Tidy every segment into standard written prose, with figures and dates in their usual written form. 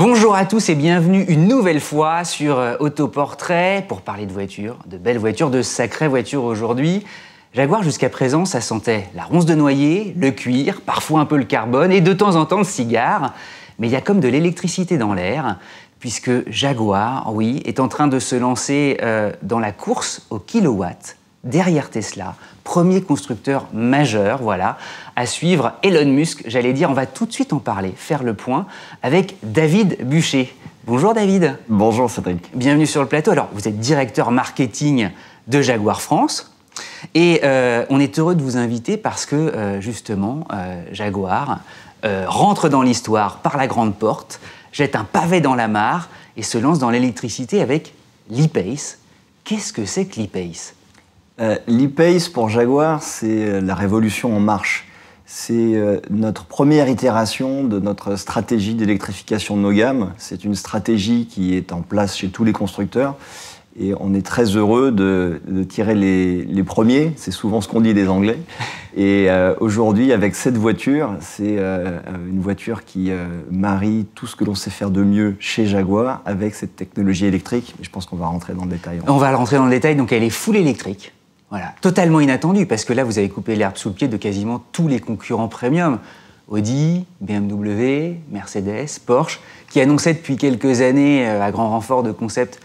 Bonjour à tous et bienvenue une nouvelle fois sur Autoportrait pour parler de voitures, de belles voitures, de sacrées voitures aujourd'hui. Jaguar, jusqu'à présent, ça sentait la ronce de noyer, le cuir, parfois un peu le carbone et de temps en temps le cigare. Mais il y a comme de l'électricité dans l'air, puisque Jaguar, oui, est en train de se lancer dans la course au kilowatt derrière Tesla, premier constructeur majeur, voilà, à suivre Elon Musk, j'allais dire, on va tout de suite en parler, faire le point avec David Bucher. Bonjour David. Bonjour Cédric. Bienvenue sur le plateau. Alors, vous êtes directeur marketing de Jaguar France et on est heureux de vous inviter parce que, justement, Jaguar rentre dans l'histoire par la grande porte, jette un pavé dans la mare et se lance dans l'électricité avec l'e-Pace. Qu'est-ce que c'est que l'e-Pace ? L'e-Pace pour Jaguar, c'est la révolution en marche. C'est notre première itération de notre stratégie d'électrification de nos gammes. C'est une stratégie qui est en place chez tous les constructeurs et on est très heureux de tirer les premiers. C'est souvent ce qu'on dit des Anglais. Et aujourd'hui, avec cette voiture, c'est une voiture qui marie tout ce que l'on sait faire de mieux chez Jaguar avec cette technologie électrique. Je pense qu'on va rentrer dans le détail. On va rentrer dans le détail. Donc elle est full électrique. Voilà, totalement inattendu, parce que là, vous avez coupé l'herbe sous le pied de quasiment tous les concurrents premium. Audi, BMW, Mercedes, Porsche, qui annonçaient depuis quelques années, à grand renfort de concept,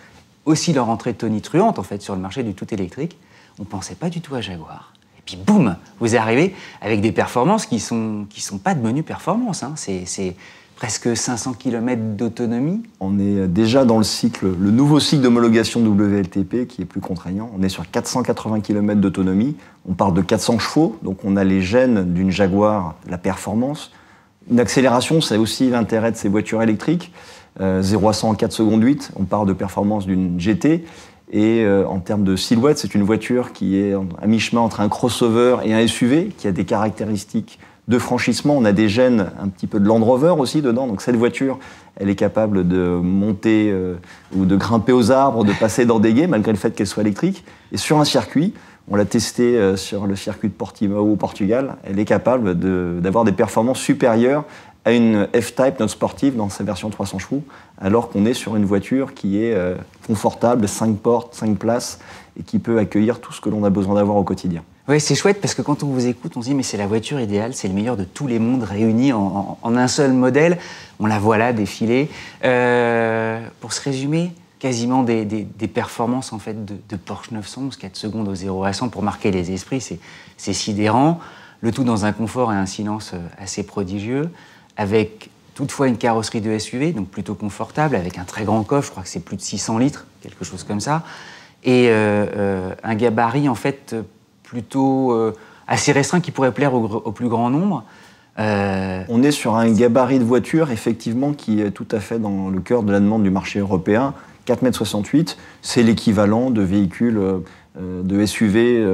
aussi leur entrée tonitruante, en fait, sur le marché du tout électrique. On ne pensait pas du tout à Jaguar. Et puis, boum, vous arrivez avec des performances qui sont pas de menu performance. Hein. C'est presque 500 km d'autonomie. On est déjà dans le nouveau cycle d'homologation WLTP qui est plus contraignant. On est sur 480 km d'autonomie. On parle de 400 chevaux, donc on a les gènes d'une Jaguar, la performance. Une accélération, c'est aussi l'intérêt de ces voitures électriques. 0 à 100 en 4 secondes 8, on parle de performance d'une GT. Et en termes de silhouette, c'est une voiture qui est à mi-chemin entre un crossover et un SUV, qui a des caractéristiques de franchissement. On a des gènes un petit peu de Land Rover aussi dedans. Donc cette voiture, elle est capable de monter ou de grimper aux arbres, de passer dans des gués, malgré le fait qu'elle soit électrique. Et sur un circuit, on l'a testé sur le circuit de Portimao au Portugal, elle est capable d'avoir des performances supérieures à une F-Type non sportive dans sa version 300 chevaux, alors qu'on est sur une voiture qui est confortable, 5 portes, 5 places, et qui peut accueillir tout ce que l'on a besoin d'avoir au quotidien. Oui, c'est chouette parce que quand on vous écoute, on se dit mais c'est la voiture idéale, c'est le meilleur de tous les mondes réunis en un seul modèle. On la voit là défiler. Pour se résumer, quasiment des performances en fait de Porsche 911, 4 secondes au 0 à 100 pour marquer les esprits, c'est sidérant. Le tout dans un confort et un silence assez prodigieux, avec toutefois une carrosserie de SUV, donc plutôt confortable, avec un très grand coffre, je crois que c'est plus de 600 litres, quelque chose comme ça, et un gabarit en fait plutôt assez restreint qui pourrait plaire au plus grand nombre. On est sur un gabarit de voiture, effectivement, qui est tout à fait dans le cœur de la demande du marché européen. 4,68 m, c'est l'équivalent de véhicules de SUV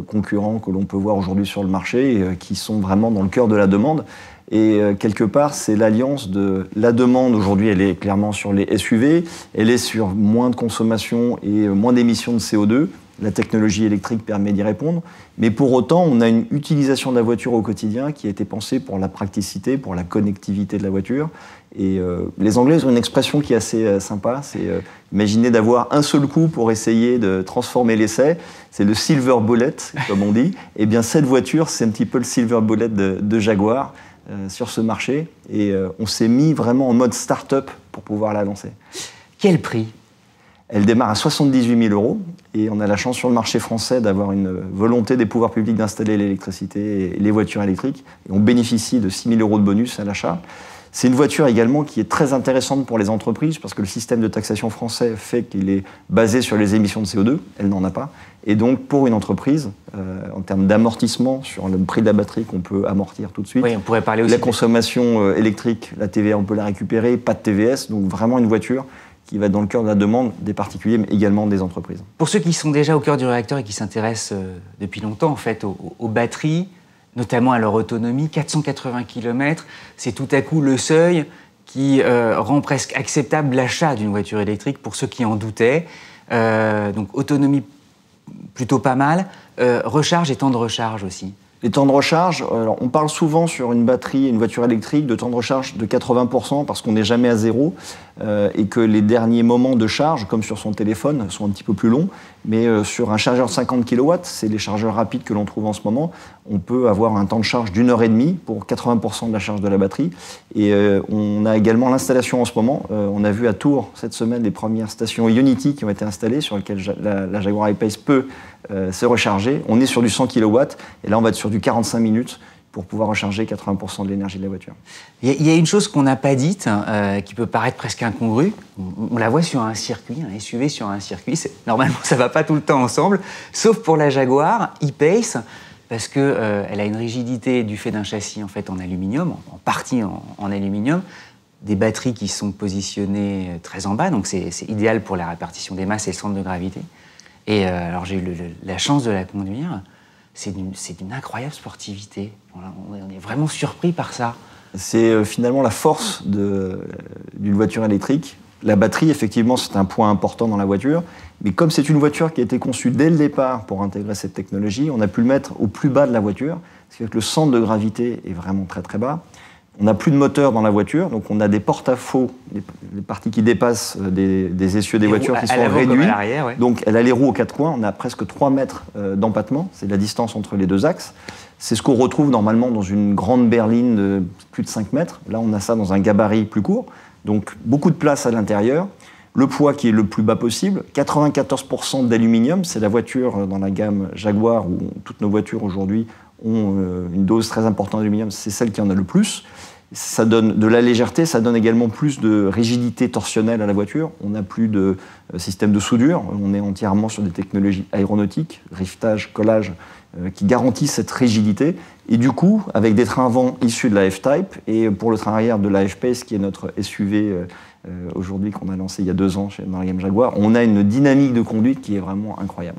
concurrents que l'on peut voir aujourd'hui sur le marché, qui sont vraiment dans le cœur de la demande. Et quelque part, c'est l'alliance de la demande. Aujourd'hui, elle est clairement sur les SUV, elle est sur moins de consommation et moins d'émissions de CO2. La technologie électrique permet d'y répondre. Mais pour autant, on a une utilisation de la voiture au quotidien qui a été pensée pour la praticité, pour la connectivité de la voiture. Et les Anglais ont une expression qui est assez sympa, c'est imaginer d'avoir un seul coup pour essayer de transformer l'essai. C'est le silver bullet, comme on dit. Et bien cette voiture, c'est un petit peu le silver bullet de Jaguar sur ce marché. Et on s'est mis vraiment en mode start-up pour pouvoir la lancer. Quel prix ? Elle démarre à 78 000 € et on a la chance sur le marché français d'avoir une volonté des pouvoirs publics d'installer l'électricité et les voitures électriques. Et on bénéficie de 6 000 € de bonus à l'achat. C'est une voiture également qui est très intéressante pour les entreprises parce que le système de taxation français fait qu'il est basé sur les émissions de CO2. Elle n'en a pas. Et donc pour une entreprise, en termes d'amortissement sur le prix de la batterie qu'on peut amortir tout de suite, oui, on pourrait parler aussi la consommation électrique, la TVA, on peut la récupérer, pas de TVS. Donc vraiment une voiture qui va être dans le cœur de la demande des particuliers, mais également des entreprises. Pour ceux qui sont déjà au cœur du réacteur et qui s'intéressent depuis longtemps en fait, aux batteries, notamment à leur autonomie, 480 km, c'est tout à coup le seuil qui rend presque acceptable l'achat d'une voiture électrique pour ceux qui en doutaient. Donc autonomie plutôt pas mal, recharge et temps de recharge aussi. Les temps de recharge, alors on parle souvent sur une batterie, une voiture électrique, de temps de recharge de 80% parce qu'on n'est jamais à zéro et que les derniers moments de charge, comme sur son téléphone, sont un petit peu plus longs. Mais sur un chargeur de 50 kW, c'est les chargeurs rapides que l'on trouve en ce moment, on peut avoir un temps de charge d'1h30 pour 80% de la charge de la batterie. Et on a également l'installation en ce moment. On a vu à Tours cette semaine les premières stations Ionity qui ont été installées sur lesquelles la Jaguar I-Pace peut se recharger. On est sur du 100 kW et là on va être sur du 45 minutes pour pouvoir recharger 80% de l'énergie de la voiture. Il y a une chose qu'on n'a pas dite, qui peut paraître presque incongrue. On la voit sur un circuit, un SUV sur un circuit. Normalement, ça ne va pas tout le temps ensemble, sauf pour la Jaguar E-Pace, parce qu'elle a une rigidité du fait d'un châssis en fait, en aluminium, en partie en aluminium, des batteries qui sont positionnées très en bas, donc c'est idéal pour la répartition des masses et le centre de gravité. Et alors j'ai eu la chance de la conduire. C'est d'une incroyable sportivité. On est vraiment surpris par ça. C'est finalement la force d'une voiture électrique. La batterie, effectivement, c'est un point important dans la voiture. Mais comme c'est une voiture qui a été conçue dès le départ pour intégrer cette technologie, on a pu le mettre au plus bas de la voiture. Ce qui fait que le centre de gravité est vraiment très très bas. On n'a plus de moteur dans la voiture, donc on a des porte-à-faux, les parties qui dépassent des essieux des voitures qui sont réduits. Ouais. Donc elle a les roues aux quatre coins, on a presque 3 mètres d'empattement, c'est la distance entre les deux axes. C'est ce qu'on retrouve normalement dans une grande berline de plus de 5 mètres. Là on a ça dans un gabarit plus court, donc beaucoup de place à l'intérieur. Le poids qui est le plus bas possible, 94% d'aluminium, c'est la voiture dans la gamme Jaguar où toutes nos voitures aujourd'hui ont une dose très importante d'aluminium, c'est celle qui en a le plus. Ça donne de la légèreté, ça donne également plus de rigidité torsionnelle à la voiture. On n'a plus de système de soudure, on est entièrement sur des technologies aéronautiques, rivetage, collage, qui garantissent cette rigidité. Et du coup, avec des trains avant issus de la F-Type, et pour le train arrière de la F-Pace, qui est notre SUV aujourd'hui qu'on a lancé il y a 2 ans chez Mariam Jaguar, on a une dynamique de conduite qui est vraiment incroyable.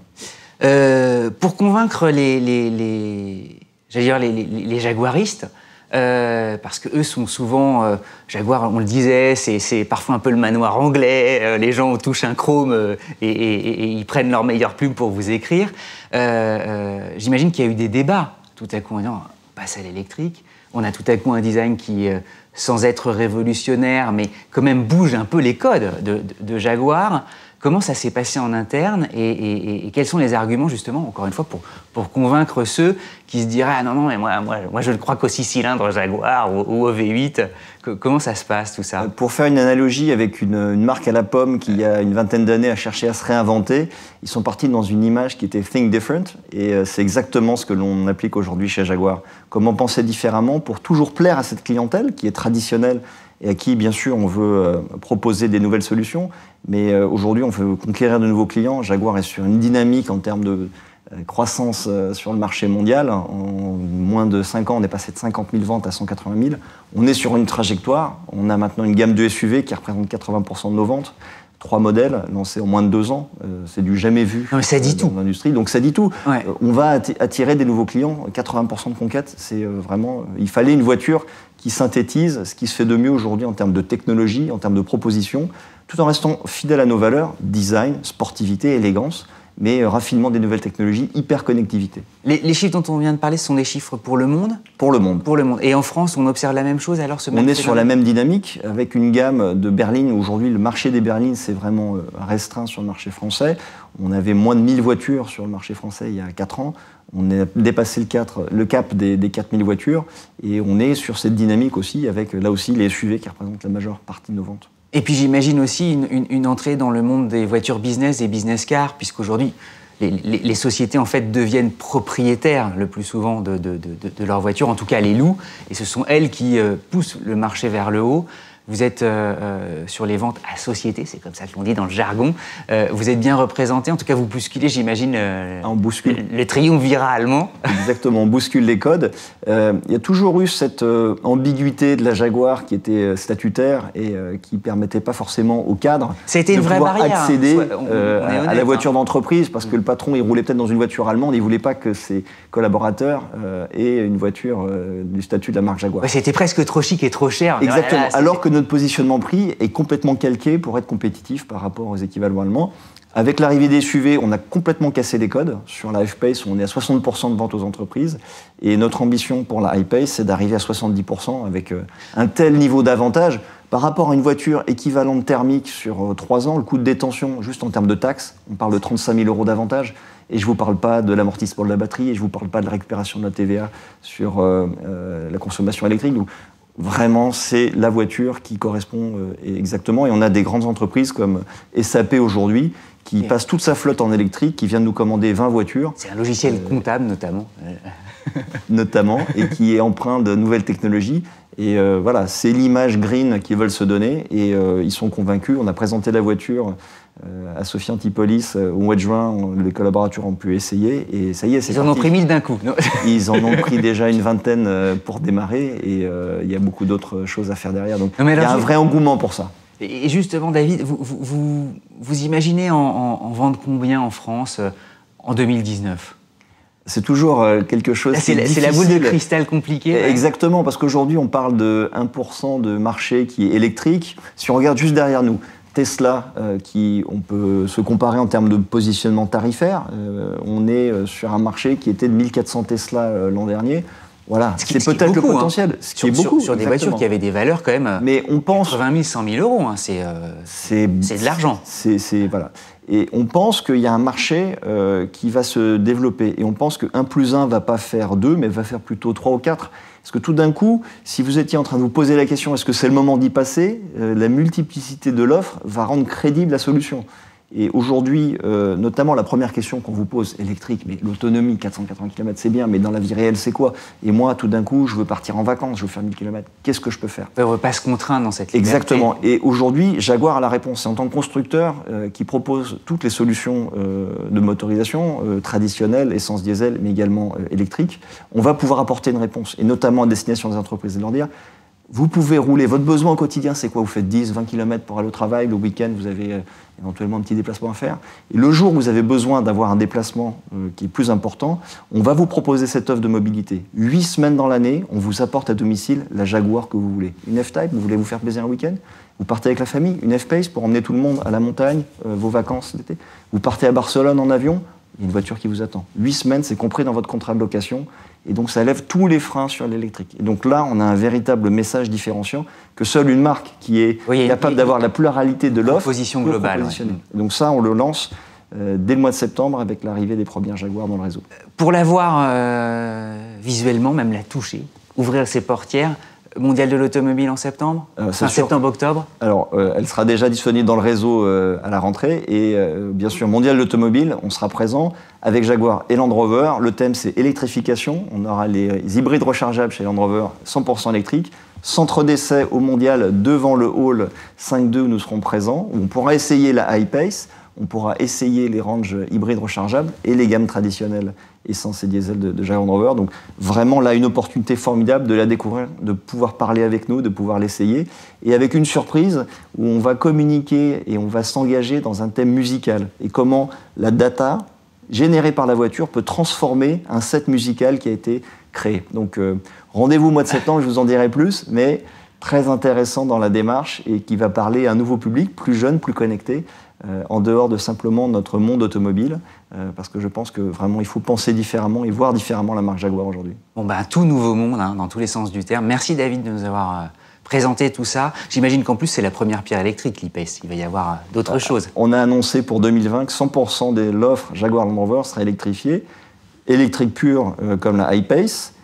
Pour convaincre les jaguaristes, parce qu'eux sont souvent... Jaguar, on le disait, c'est parfois un peu le manoir anglais, les gens touchent un chrome et ils prennent leur meilleure plume pour vous écrire. J'imagine qu'il y a eu des débats, tout à coup, en disant, on passe à l'électrique, on a tout à coup un design qui, sans être révolutionnaire, mais quand même bouge un peu les codes de Jaguar. Comment ça s'est passé en interne et quels sont les arguments, justement, encore une fois, pour convaincre ceux qui se diraient « Ah non, non, mais moi je ne crois qu'au 6 cylindres Jaguar ou au V8 ». Comment ça se passe, tout ça? Pour faire une analogie avec une marque à la pomme qui, il y a une vingtaine d'années, a cherché à se réinventer, ils sont partis dans une image qui était « Think Different » et c'est exactement ce que l'on applique aujourd'hui chez Jaguar. Comment penser différemment pour toujours plaire à cette clientèle qui est traditionnelle et à qui, bien sûr, on veut proposer des nouvelles solutions. Mais aujourd'hui, on veut conquérir de nouveaux clients. Jaguar est sur une dynamique en termes de croissance sur le marché mondial. En moins de 5 ans, on est passé de 50 000 ventes à 180 000. On est sur une trajectoire. On a maintenant une gamme de SUV qui représente 80% de nos ventes. 3 modèles lancés en moins de 2 ans. C'est du jamais vu dans l'industrie. Donc ça dit tout. Ouais. On va attirer des nouveaux clients. 80% de conquête, c'est vraiment... Il fallait une voiture qui synthétise ce qui se fait de mieux aujourd'hui en termes de technologie, en termes de proposition, tout en restant fidèle à nos valeurs, design, sportivité, élégance, mais raffinement des nouvelles technologies, hyper-connectivité. Les chiffres dont on vient de parler, ce sont des chiffres pour le monde? Pour le monde. Pour le monde. Et en France, on observe la même chose alors? On est sur la même dynamique, avec une gamme de berlines. Aujourd'hui, le marché des berlines, c'est vraiment restreint sur le marché français. On avait moins de 1000 voitures sur le marché français il y a 4 ans. On a dépassé le cap des 4000 voitures. Et on est sur cette dynamique aussi, avec là aussi les SUV qui représentent la majeure partie de nos ventes. Et puis j'imagine aussi une entrée dans le monde des voitures business, des business cars, puisqu'aujourd'hui, les sociétés en fait deviennent propriétaires le plus souvent de leurs voitures, en tout cas les louent, et ce sont elles qui poussent le marché vers le haut. Vous êtes sur les ventes à société, c'est comme ça qu'on dit dans le jargon. Vous êtes bien représenté, en tout cas vous bousculez, j'imagine, le triumvirat allemand. Exactement, on bouscule les codes. Il y a toujours eu cette ambiguïté de la Jaguar qui était statutaire et qui ne permettait pas forcément au cadre une vraie barrière, accéder à la voiture d'entreprise, parce que le patron, il roulait peut-être dans une voiture allemande, il ne voulait pas que ses collaborateurs aient une voiture du statut de la marque Jaguar. Ouais, c'était presque trop chic et trop cher. Exactement, alors que notre positionnement prix est complètement calqué pour être compétitif par rapport aux équivalents allemands. Avec l'arrivée des SUV, on a complètement cassé les codes. Sur la F-Pace, on est à 60% de ventes aux entreprises. Et notre ambition pour la I-Pace, c'est d'arriver à 70% avec un tel niveau d'avantage. Par rapport à une voiture équivalente thermique sur 3 ans, le coût de détention, juste en termes de taxes, on parle de 35 000 € d'avantage. Et je ne vous parle pas de l'amortissement de la batterie, et je ne vous parle pas de la récupération de la TVA sur la consommation électrique. Donc, vraiment, c'est la voiture qui correspond exactement. Et on a des grandes entreprises comme SAP aujourd'hui qui passe toute sa flotte en électrique, qui vient de nous commander 20 voitures. C'est un logiciel comptable notamment. Notamment, et qui est empreint de nouvelles technologies. Et voilà, c'est l'image green qu'ils veulent se donner. Et ils sont convaincus. On a présenté la voiture à Sophie Antipolis au mois de juin. Les collaborateurs ont pu essayer. Et ça y est, c'est Ils en ont pris 1000 d'un coup. Non. Ils en ont pris déjà une vingtaine pour démarrer. Et il y a beaucoup d'autres choses à faire derrière. Donc il y a un vrai engouement pour ça. Et justement, David, vous imaginez en vendre combien en France en 2019 ? C'est toujours quelque chose qui est difficile. C'est la boule de cristal compliquée. Ouais. Exactement, parce qu'aujourd'hui, on parle de 1% de marché qui est électrique. Si on regarde juste derrière nous, Tesla, on peut se comparer en termes de positionnement tarifaire. On est sur un marché qui était de 1400 Tesla l'an dernier. Voilà, c'est peut-être le potentiel. Ce qui est beaucoup. Sur des voitures qui avaient des valeurs quand même. Mais on pense 80 000, 100 000 €, hein, c'est de l'argent. Voilà. Et on pense qu'il y a un marché qui va se développer. Et on pense que 1 + 1 ne va pas faire 2, mais va faire plutôt 3 ou 4. Parce que tout d'un coup, si vous étiez en train de vous poser la question, est-ce que c'est le moment d'y passer, la multiplicité de l'offre va rendre crédible la solution. Et aujourd'hui, notamment la première question qu'on vous pose, électrique, mais l'autonomie, 480 km, c'est bien, mais dans la vie réelle, c'est quoi? Et moi, tout d'un coup, je veux partir en vacances, je veux faire 1000 km, qu'est-ce que je peux faire? On ne peut pas se contraindre dans cette liberté. Exactement. Et aujourd'hui, Jaguar a la réponse. C'est en tant que constructeur qui propose toutes les solutions de motorisation traditionnelles, essence diesel, mais également électrique, on va pouvoir apporter une réponse, et notamment à destination des entreprises, et leur dire, vous pouvez rouler, votre besoin au quotidien, c'est quoi? Vous faites 10, 20 km pour aller au travail, le week-end, vous avez éventuellement un petit déplacement à faire. Et le jour où vous avez besoin d'avoir un déplacement qui est plus important, on va vous proposer cette offre de mobilité. 8 semaines dans l'année, on vous apporte à domicile la Jaguar que vous voulez. Une F-Type, vous voulez vous faire plaisir un week-end? Vous partez avec la famille, une F-Pace pour emmener tout le monde à la montagne, vos vacances d'été. Vous partez à Barcelone en avion, il y a une voiture qui vous attend. 8 semaines, c'est compris dans votre contrat de location. Et donc, ça lève tous les freins sur l'électrique. Et donc là, on a un véritable message différenciant que seule une marque qui est capable d'avoir la pluralité de l'offre position globale. Ouais. Donc ça, on le lance dès le mois de septembre avec l'arrivée des premières Jaguar dans le réseau. Pour la voir visuellement, même la toucher, ouvrir ses portières, Mondial de l'automobile en septembre, septembre-octobre. Alors, elle sera déjà disponible dans le réseau à la rentrée. Et bien sûr, Mondial de l'automobile, on sera présent avec Jaguar et Land Rover. Le thème, c'est électrification. On aura les hybrides rechargeables chez Land Rover, 100% électriques. Centre d'essai au Mondial devant le hall 5.2 où nous serons présents. Où on pourra essayer la I-Pace. On pourra essayer les ranges hybrides rechargeables et les gammes traditionnelles essence et diesel de Jaguar Land Rover. Donc vraiment là, une opportunité formidable de la découvrir, de pouvoir parler avec nous, de pouvoir l'essayer. Et avec une surprise où on va communiquer et on va s'engager dans un thème musical. Et comment la data générée par la voiture peut transformer un set musical qui a été créé. Donc rendez-vous au mois de septembre, je vous en dirai plus, mais très intéressant dans la démarche et qui va parler à un nouveau public, plus jeune, plus connecté, en dehors de simplement notre monde automobile, parce que je pense que vraiment il faut penser différemment et voir différemment la marque Jaguar aujourd'hui. Bon, un tout nouveau monde, hein, dans tous les sens du terme. Merci David de nous avoir présenté tout ça. J'imagine qu'en plus c'est la première pierre électrique, l'E-Pace. Il va y avoir d'autres choses. On a annoncé pour 2020 que 100% de l'offre Jaguar Land Rover sera électrifiée, électrique pure comme la I-Pace,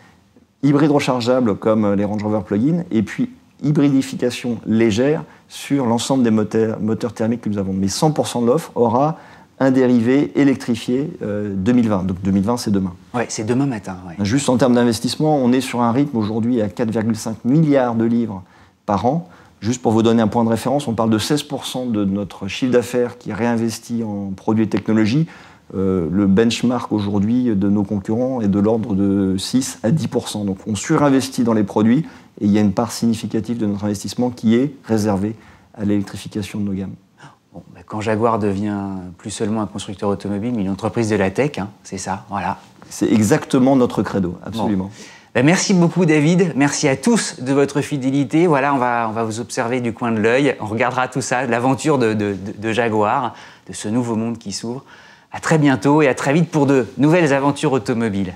hybride rechargeable comme les Range Rover plug-in, et puis hybridification légère sur l'ensemble des moteurs thermiques que nous avons. Mais 100% de l'offre aura un dérivé électrifié 2020. Donc 2020, c'est demain. Oui, c'est demain matin. Ouais. Juste en termes d'investissement, on est sur un rythme aujourd'hui à 4,5 milliards de livres par an. Juste pour vous donner un point de référence, on parle de 16% de notre chiffre d'affaires qui est réinvesti en produits et technologies. Le benchmark aujourd'hui de nos concurrents est de l'ordre de 6 à 10%. Donc on surinvestit dans les produits et il y a une part significative de notre investissement qui est réservée à l'électrification de nos gammes. Bon, quand Jaguar devient plus seulement un constructeur automobile, mais une entreprise de la tech, hein, c'est ça, voilà. C'est exactement notre credo, absolument. Bon. Ben, merci beaucoup David, merci à tous de votre fidélité. Voilà, on va vous observer du coin de l'œil, on regardera tout ça, l'aventure de Jaguar, de ce nouveau monde qui s'ouvre. À très bientôt et à très vite pour de nouvelles aventures automobiles.